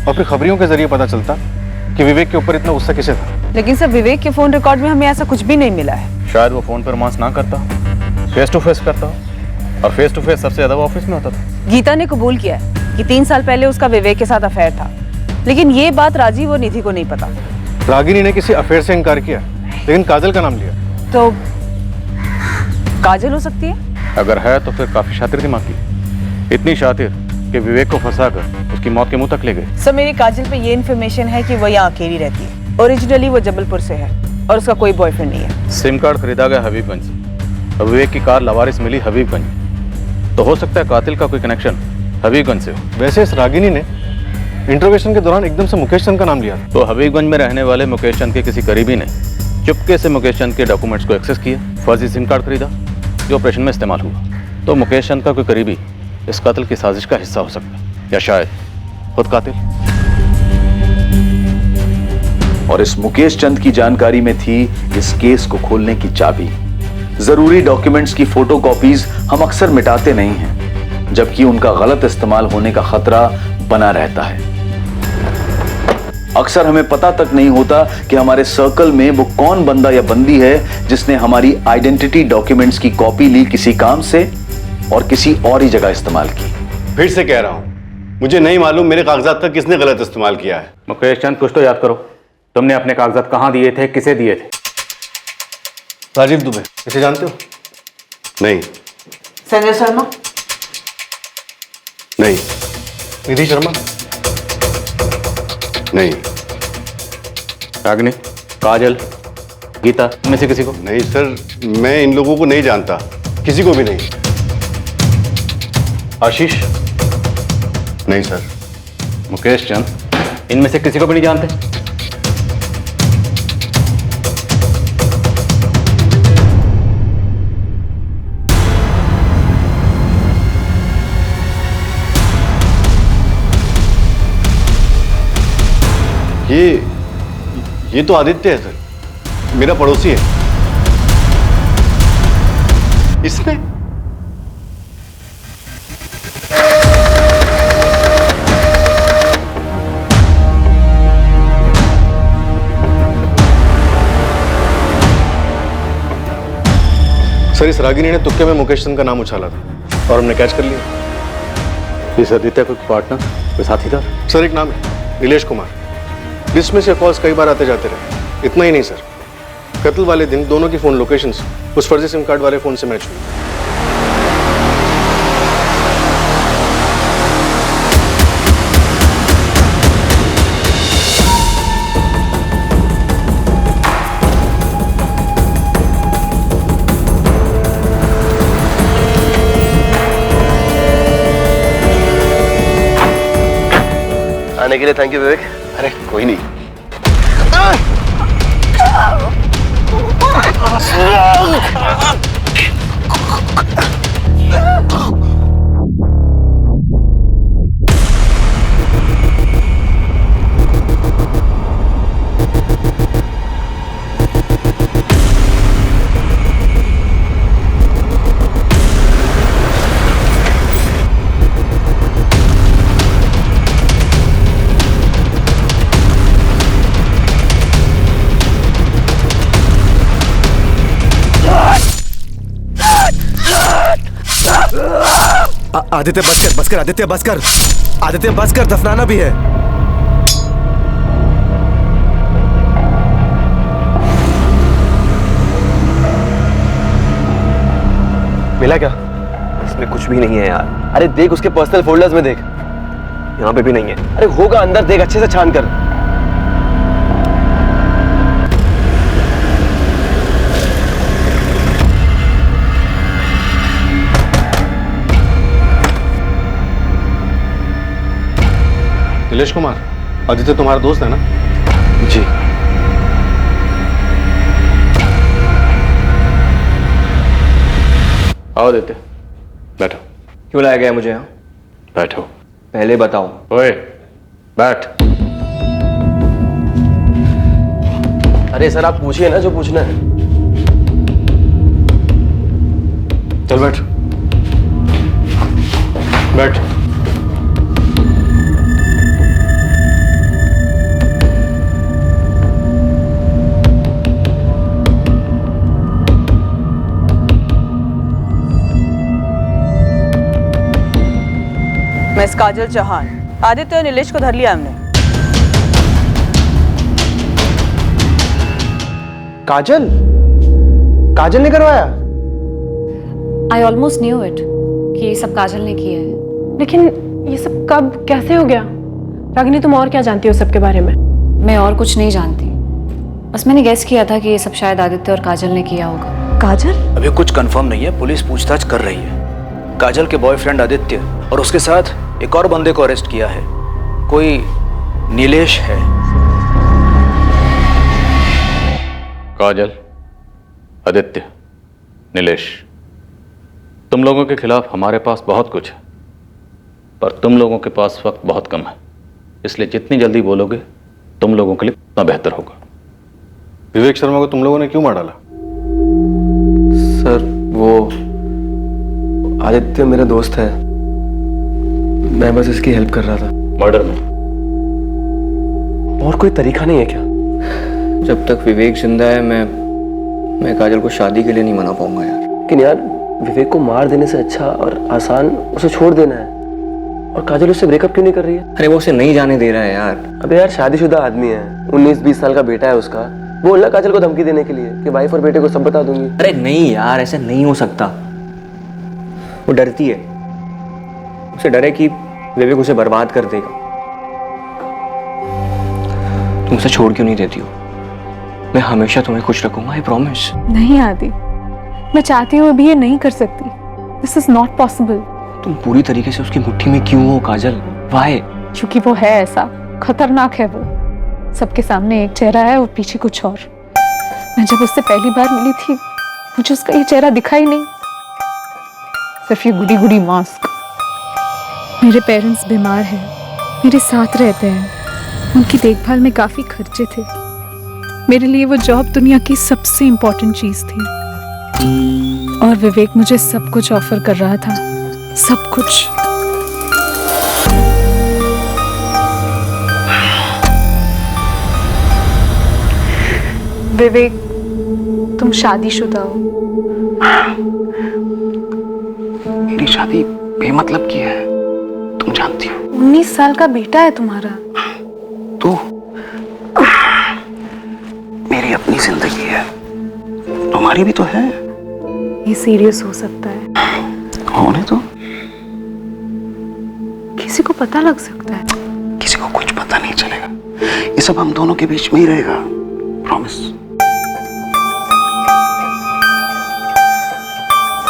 और फिर खबरियों के जरिए पता चलता कि विवेक के ऊपर इतना गुस्सा किसे था। लेकिन सर विवेक के फोन रिकॉर्ड में हमें ऐसा कुछ भी नहीं मिला है। शायद वो फोन पर रोमांस ना करता, फेस टू फेस करता, और फेस टू फेस सबसे ज्यादा वो ऑफिस में होता था। गीता ने कबूल किया है कि 3 साल पहले उसका विवेक के साथ अफेयर था, लेकिन ये बात राजीव और निधि को नहीं पता। रागिनी ने किसी अफेयर से इनकार किया, लेकिन काजल का नाम लिया। तो काजल हो सकती है? अगर है तो फिर काफी शातिर दिमाग की, इतनी शातिर कि विवेक को फंसाकर उसकी मौत के मुंह तक ले गए। सर मेरी काजल पे ये इन्फॉर्मेशन है कि वो यहाँ अकेली रहती है। ओरिजिनली वो जबलपुर से है और उसका कोई बॉयफ्रेंड नहीं है। सिम कार्ड खरीदा गया हबीबगंज से, विवेक की कार लवारिस मिली हबीबगंज, तो हो सकता है कातिल का कोई कनेक्शन हबीबगंज से हो। वैसे इस रागिनी ने इंटरोगेशन के दौरान एकदम से मुकेश चंद का नाम लिया। तो हबीबगंज में रहने वाले मुकेश चंद के किसी करीबी ने चुपके से मुकेश चंद के डॉक्यूमेंट्स को एक्सेस किया, फर्जी सिम कार्ड खरीदा जो ऑपरेशन में इस्तेमाल हुआ। तो मुकेश चंद का कोई करीबी इस कत्ल की साजिश का हिस्सा हो सकता है, या शायद खुद कातिल। और इस मुकेश चंद की जानकारी में थी इस केस को खोलने की चाबी। जरूरी डॉक्यूमेंट्स की फोटोकॉपीज हम अक्सर मिटाते नहीं हैं, जबकि उनका गलत इस्तेमाल होने का खतरा बना रहता है। अक्सर हमें पता तक नहीं होता कि हमारे सर्कल में वो कौन बंदा या बंदी है जिसने हमारी आइडेंटिटी डॉक्यूमेंट्स की कॉपी ली किसी काम से और किसी और ही जगह इस्तेमाल की। फिर से कह रहा हूं, मुझे नहीं मालूम मेरे कागजात का किसने गलत इस्तेमाल किया है। मुकेश चंद कुछ तो याद करो, तुमने अपने कागजात कहां दिए थे, किसे दिए थे? राजीव दुबे, इसे जानते हो? नहीं। संजय शर्मा? नहीं। निधि शर्मा? नहीं। रागिनी, काजल, गीता में से किसी को? नहीं सर, मैं इन लोगों को नहीं जानता, किसी को भी नहीं। आशीष? नहीं सर। मुकेश चंद, इनमें से किसी को भी नहीं जानते? ये तो आदित्य है सर, मेरा पड़ोसी है। इसने? सर, इस रागिनी ने तुक्के में मुकेश चंद का नाम उछाला था और हमने कैच कर लिया। इस आदित्य कोई पार्टनर, कोई साथीदार? सर, एक नाम है नीलेश कुमार। लिस्ट में से कॉल्स कई बार आते जाते रहे। इतना ही नहीं सर, कत्ल वाले दिन दोनों की फोन लोकेशंस उस फर्जी सिम कार्ड वाले फोन से मैच हुई। आने के लिए थैंक यू विवेक। अरे कोई नहीं। आदित्य बस कर आदित्य बस कर, आदित्य बस कर, दफनाना भी है। मिला क्या? इसमें कुछ भी नहीं है यार। अरे देख उसके पर्सनल फोल्डर्स में देख, यहाँ पे भी नहीं है। अरे होगा अंदर, देख अच्छे से छान कर। नीलेश कुमार, आदित्य तुम्हारा दोस्त है ना? जी। आओ आदित्य, बैठो। क्यों लाया गया मुझे यहाँ? बैठो। पहले बताओ। ओए, बैठ। अरे सर, आप पूछिए ना जो पूछना है। चल बैठ। बैठ। मिस काजल चौहान, आदित्य और नीलेश को धर लिया हमने। काजल? काजल ने करवाया? आई ऑलमोस्ट न्यू इट कि ये सब काजल ने किया है। लेकिन ये सब कब कैसे हो गया? रागिनी, तुम और क्या जानती हो सबके बारे में? मैं और कुछ नहीं जानती, बस मैंने गेस किया था कि ये सब शायद आदित्य और काजल ने किया होगा। काजल? अभी कुछ कंफर्म नहीं है, पुलिस पूछताछ कर रही है। काजल के बॉयफ्रेंड आदित्य और उसके साथ एक और बंदे को अरेस्ट किया है, कोई नीलेश है। काजल, आदित्य, नीलेश, तुम लोगों के खिलाफ हमारे पास बहुत कुछ है, पर तुम लोगों के पास वक्त बहुत कम है, इसलिए जितनी जल्दी बोलोगे तुम लोगों के लिए उतना बेहतर होगा। विवेक शर्मा को तुम लोगों ने क्यों मार डाला? सर, वो आदित्य मेरा दोस्त है, मैं बस इसकी हेल्प कर रहा था। मर्डर में? और कोई तरीका नहीं है क्या? जब तक विवेक जिंदा है मैं काजल को शादी के लिए नहीं मना पाऊंगा यार। लेकिन यार, विवेक को मार देने से अच्छा और आसान उसे छोड़ देना है। और काजल उससे ब्रेकअप क्यों नहीं कर रही है? अरे वो उसे नहीं जाने दे रहा है यार। अबे यार, शादीशुदा आदमी है, 19-20 साल का बेटा है उसका। बोल ना काजल को धमकी देने के लिए कि वाइफ और बेटे को सब बता दूंगी। अरे नहीं यार, ऐसा नहीं हो सकता। वो डरती है, उसे डर है कि विवेक उसे बर्बाद कर देगा। तुम उसे छोड़ क्यों नहीं देती हो? मैं हमेशा तुम्हें खुश रखूंगा, आई प्रॉमिस। नहीं आदि, मैं चाहती हूँ अभी ये नहीं कर सकती। This is not possible. तुम पूरी तरीके से उसकी मुट्ठी में क्यों हो काजल? वाई? क्योंकि वो है ऐसा, खतरनाक है वो। सबके सामने एक चेहरा है और पीछे कुछ और। मैं जब उससे पहली बार मिली थी मुझे उसका ये चेहरा दिखा ही नहीं, सिर्फ ये गुडी गुडी मास्क। मेरे पेरेंट्स बीमार हैं, मेरे साथ रहते हैं, उनकी देखभाल में काफ़ी खर्चे थे। मेरे लिए वो जॉब दुनिया की सबसे इम्पोर्टेंट चीज़ थी और विवेक मुझे सब कुछ ऑफर कर रहा था, सब कुछ। विवेक, तुम शादीशुदा हो। मेरी शादी बेमतलब की है, तुम जानती हो। 19 साल का बेटा है तुम्हारा। तू मेरी अपनी जिंदगी है, तुम्हारी भी तो है। ये सीरियस हो सकता है। होने तो किसी को पता लग सकता है। किसी को कुछ पता नहीं चलेगा, ये सब हम दोनों के बीच में ही रहेगा, प्रॉमिस।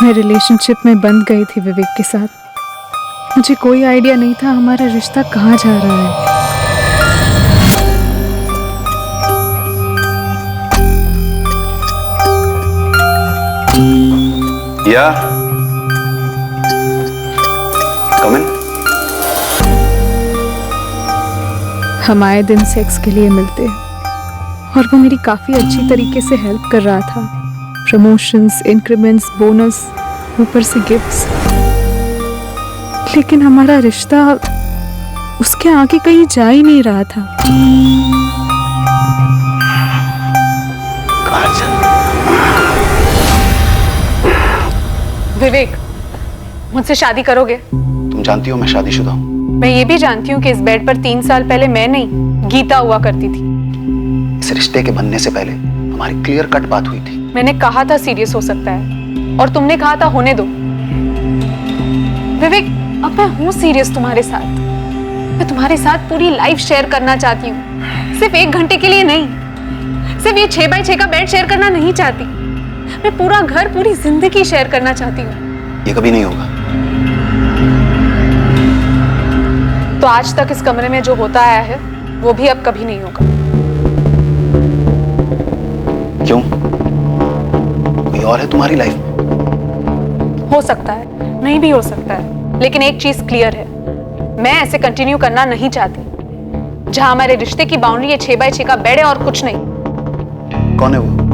मैं रिलेशनशिप में बंध गई थी विवेक के साथ। मुझे कोई आइडिया नहीं था हमारा रिश्ता कहाँ जा रहा है। या कम इन। हम आए दिन सेक्स के लिए मिलते और वो मेरी काफ़ी अच्छी तरीके से हेल्प कर रहा था। प्रमोशंस, इंक्रीमेंट्स, बोनस, ऊपर से गिफ्ट्स। लेकिन हमारा रिश्ता उसके आगे कहीं जा ही नहीं रहा था। विवेक, मुझसे शादी करोगे? तुम जानती हो मैं शादीशुदा हूँ। मैं ये भी जानती हूँ कि इस बेड पर 3 साल पहले मैं नहीं, गीता हुआ करती थी। इस रिश्ते के बनने से पहले हमारी क्लियर कट बात हुई थी। मैंने कहा था सीरियस हो सकता है और तुमने कहा था होने दो। विवेक, अब मैं हूँ सीरियस तुम्हारे साथ। मैं तुम्हारे साथ पूरी लाइफ शेयर करना चाहती हूँ, सिर्फ 1 घंटे के लिए नहीं। सिर्फ ये 6 बाय 6 का बेड शेयर करना नहीं चाहती, मैं पूरा घर, पूरी जिंदगी शेयर करना चाहती हूँ। ये कभी नहीं होगा। तो आज तक इस कमरे में जो होता आया है वो भी अब कभी नहीं होगा। क्यों? कोई और है तुम्हारी लाइफ में? हो सकता है, नहीं भी हो सकता है, लेकिन एक चीज क्लियर है, मैं ऐसे कंटिन्यू करना नहीं चाहती। जहां हमारे रिश्ते की बाउंड्री है 6 बाय 6 का बेड है और कुछ नहीं। कौन है वो?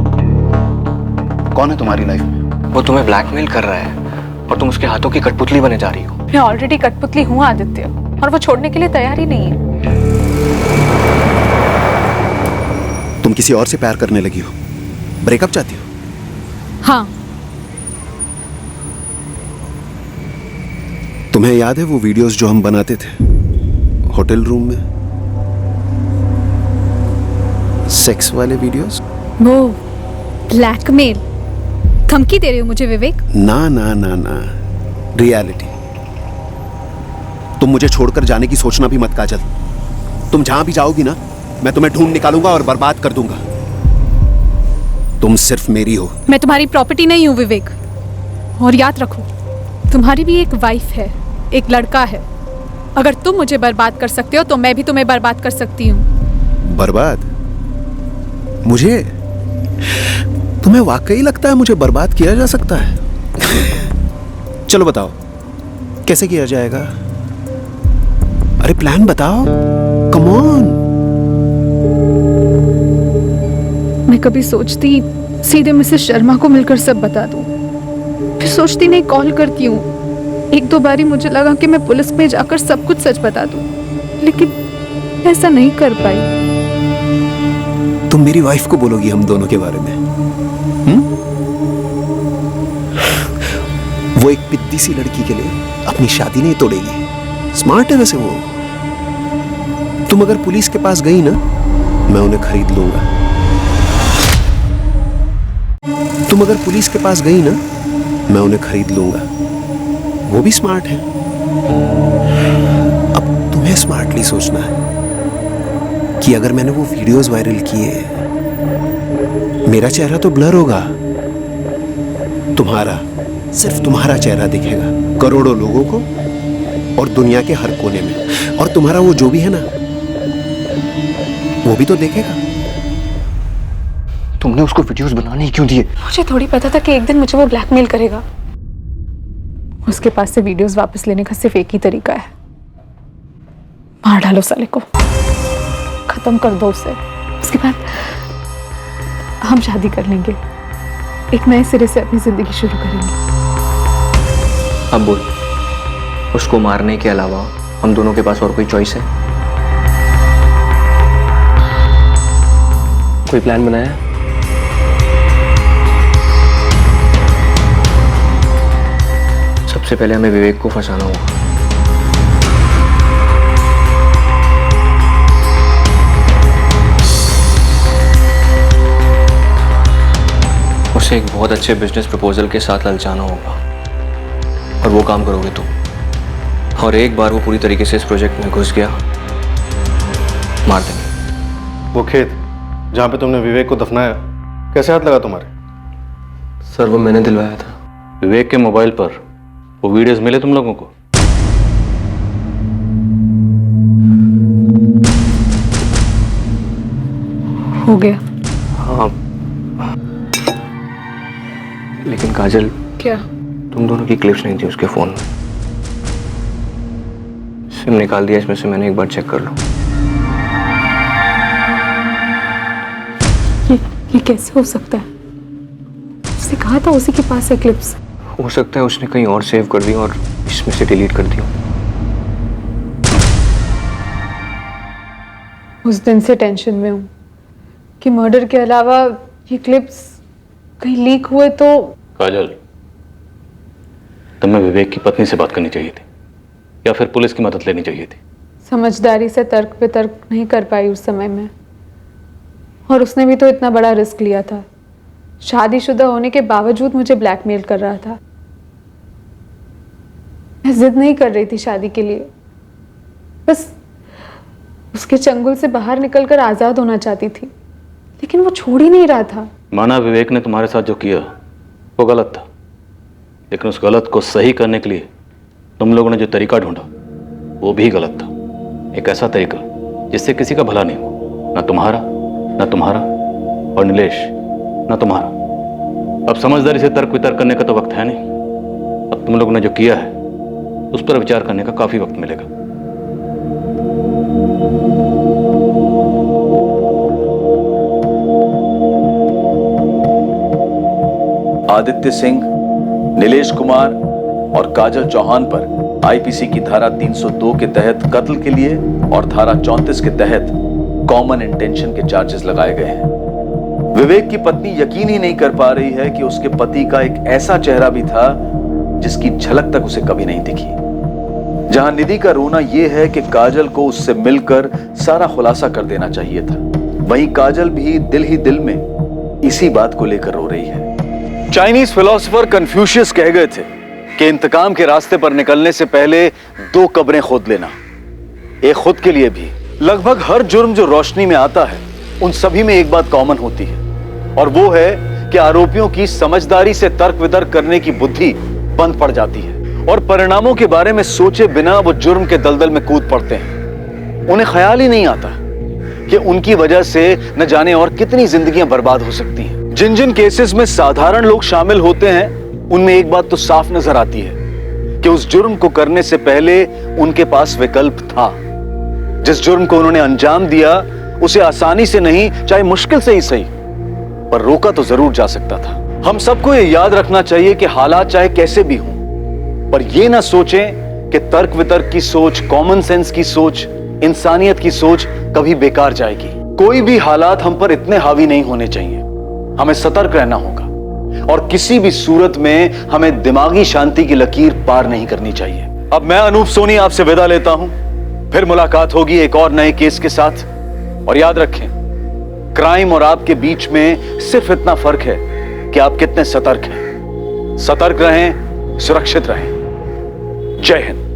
कौन है तुम्हारी लाइफ में? वो तुम्हें ब्लैकमेल कर रहा है और तुम उसके हाथों की कठपुतली बने जा रही हो। मैं ऑलरेडी कठपुतली हूँ आदित्य, और वो छोड़ने के लिए तैयार ही नहीं है। तुम किसी और से प्यार करने लगी हो, ब्रेकअप चाहती हो? हाँ। तुम्हें याद है वो वीडियोस जो हम बनाते थे होटल रूम में, सेक्स वाले वीडियोस? वो ब्लैकमेल, धमकी दे रहे हो मुझे विवेक? ना ना ना ना, रियलिटी। तुम मुझे छोड़कर जाने की सोचना भी मत काजल। तुम जहां भी जाओगी ना, मैं तुम्हें ढूंढ निकालूंगा और बर्बाद कर दूंगा। तुम सिर्फ मेरी हो। मैं तुम्हारी प्रॉपर्टी नहीं हूँ विवेक, और याद रखो तुम्हारी भी एक वाइफ है, एक लड़का है। अगर तुम मुझे बर्बाद कर सकते हो तो मैं भी तुम्हें बर्बाद कर सकती हूँ। बर्बाद? मुझे? तुम्हें वाकई लगता है मुझे बर्बाद किया जा सकता है? चलो बताओ कैसे किया जाएगा? अरे प्लान बताओ, कम ऑन। मैं कभी सोचती सीधे मिसेस शर्मा को मिलकर सब बता दूं, फिर सोचती नहीं कॉल करती हूँ। 1-2 बारी मुझे लगा कि मैं पुलिस में जाकर सब कुछ सच बता दूं, लेकिन ऐसा नहीं कर पाई। तुम मेरी वाइफ को बोलोगी हम दोनों के बारे में? वो एक पिद्दी सी लड़की के लिए अपनी शादी नहीं तोड़ेगी। स्मार्ट है वैसे वो। तुम अगर पुलिस के पास गई ना, मैं उन्हें खरीद लूंगा। तुम अगर पुलिस के पास गई ना, मैं उन्हें खरीद लूंगा। वो भी स्मार्ट है। अब तुम्हें स्मार्टली सोचना है कि अगर मैंने वो वीडियोस वायरल किए, मेरा चेहरा तो ब्लर होगा, तुम्हारा, सिर्फ तुम्हारा चेहरा दिखेगा। करोड़ों लोगों को और दुनिया के हर कोने में। और तुम्हारा वो जो भी है ना, वो भी तो देखेगा। तुमने उसको वीडियोस बनाने ही क्यों दिए? मुझे थोड़ी पता था कि एक दिन मुझे वो ब्लैकमेल करेगा। उसके पास से वीडियोस वापस लेने का सिर्फ एक ही तरीका है, मार डालो साले को, खत्म कर दो उसे। उसके बाद हम शादी कर लेंगे, एक नए सिरे से अपनी जिंदगी शुरू करेंगे। अब बोल, उसको मारने के अलावा हम दोनों के पास और कोई चॉइस है? कोई प्लान बनाया है? सबसे पहले हमें विवेक को फंसाना होगा। उसे एक बहुत अच्छे बिजनेस प्रपोजल के साथ ललचाना होगा, और वो काम करोगे तुम। और एक बार वो पूरी तरीके से इस प्रोजेक्ट में घुस गया, मार देंगे। वो खेत जहाँ पे तुमने विवेक को दफनाया, कैसे हाथ लगा तुम्हारे? सर वो मैंने दिलवाया था। विवेक के मोबाइल पर वो वीडियोस मिले तुम लोगों को? हो गया। हाँ, लेकिन काजल, क्या? तुम दोनों की क्लिप्स नहीं थी उसके फोन में। सिम निकाल दिया इसमें से, मैंने एक बार चेक कर लो। ये कैसे हो सकता है? उसने कहा था उसी के पास है क्लिप्स। हो सकता है उसने कहीं और सेव कर दी और इसमें से डिलीट कर दी हो। उस दिन से टेंशन में हूँ कि मर्डर के अलावा ये क्लिप्स कहीं लीक हुए तो। काजल, तुम्हें विवेक की पत्नी से बात करनी चाहिए थी, या फिर पुलिस की मदद लेनी चाहिए थी। समझदारी से तर्क पे तर्क नहीं कर पाई उस समय में, और उसने भी तो इतना बड़ा रिस्क लिया था। शादीशुदा होने के बावजूद मुझे ब्लैकमेल कर रहा था। मैं जिद नहीं कर रही थी शादी के लिए, बस उसके चंगुल से बाहर निकलकर आजाद होना चाहती थी, लेकिन वो छोड़ ही नहीं रहा था। माना विवेक ने तुम्हारे साथ जो किया वो गलत था, लेकिन उस गलत को सही करने के लिए तुम लोगों ने जो तरीका ढूंढा वो भी गलत था। एक ऐसा तरीका जिससे किसी का भला नहीं हो, ना तुम्हारा, ना तुम्हारा, और नीलेश, ना तुम्हारा। अब समझदारी से तर्क वितर्क करने का तो वक्त है नहीं। अब तुम लोगों ने जो किया है उस पर विचार करने का काफी वक्त मिलेगा। आदित्य सिंह, नीलेश कुमार और काजल चौहान पर आईपीसी की धारा 302 के तहत कत्ल के लिए और धारा 34 के तहत कॉमन इंटेंशन के चार्जेस लगाए गए हैं। विवेक की पत्नी यकीन ही नहीं कर पा रही है कि उसके पति का एक ऐसा चेहरा भी था जिसकी झलक तक उसे कभी नहीं दिखी। जहां निधि का रोना यह है कि काजल को उससे मिलकर सारा खुलासा कर देना चाहिए था, वहीं काजल भी दिल ही दिल में इसी बात को लेकर रो रही है। चाइनीज फिलोसोफर कन्फ्यूशियस कह गए थे कि इंतकाम के रास्ते पर निकलने से पहले 2 कब्रें खोद लेना, एक खुद के लिए भी। लगभग हर जुर्म जो रोशनी में आता है उन सभी में एक बात कॉमन होती है, और वो है कि आरोपियों की समझदारी से तर्क वितर्क करने की बुद्धि बंद पड़ जाती है और परिणामों के बारे में सोचे बिना वो जुर्म के दलदल में कूद पड़ते हैं। उन्हें ख्याल ही नहीं आता कि उनकी वजह से न जाने और कितनी जिंदगियां बर्बाद हो सकती हैं। जिन जिन केसेस में साधारण लोग शामिल होते हैं उनमें एक बात तो साफ नजर आती है कि उस जुर्म को करने से पहले उनके पास विकल्प था। जिस जुर्म को उन्होंने अंजाम दिया उसे आसानी से नहीं, चाहे मुश्किल से ही सही, पर रोका तो जरूर जा सकता था। हम सबको ये याद रखना चाहिए कि हालात चाहे कैसे भी हों, पर ये ना सोचें कि तर्क वितर्क की सोच, कॉमन सेंस की सोच, इंसानियत की सोच कभी बेकार जाएगी। कोई भी हालात हम पर इतने हावी नहीं होने चाहिए। हमें सतर्क रहना होगा और किसी भी सूरत में हमें दिमागी शांति की लकीर पार नहीं करनी चाहिए। अब मैं अनूप सोनी आपसे विदा लेता हूं, फिर मुलाकात होगी एक और नए केस के साथ। और याद रखें, क्राइम और आपके बीच में सिर्फ इतना फर्क है कि आप कितने सतर्क हैं। सतर्क रहें, सुरक्षित रहें। जय हिंद।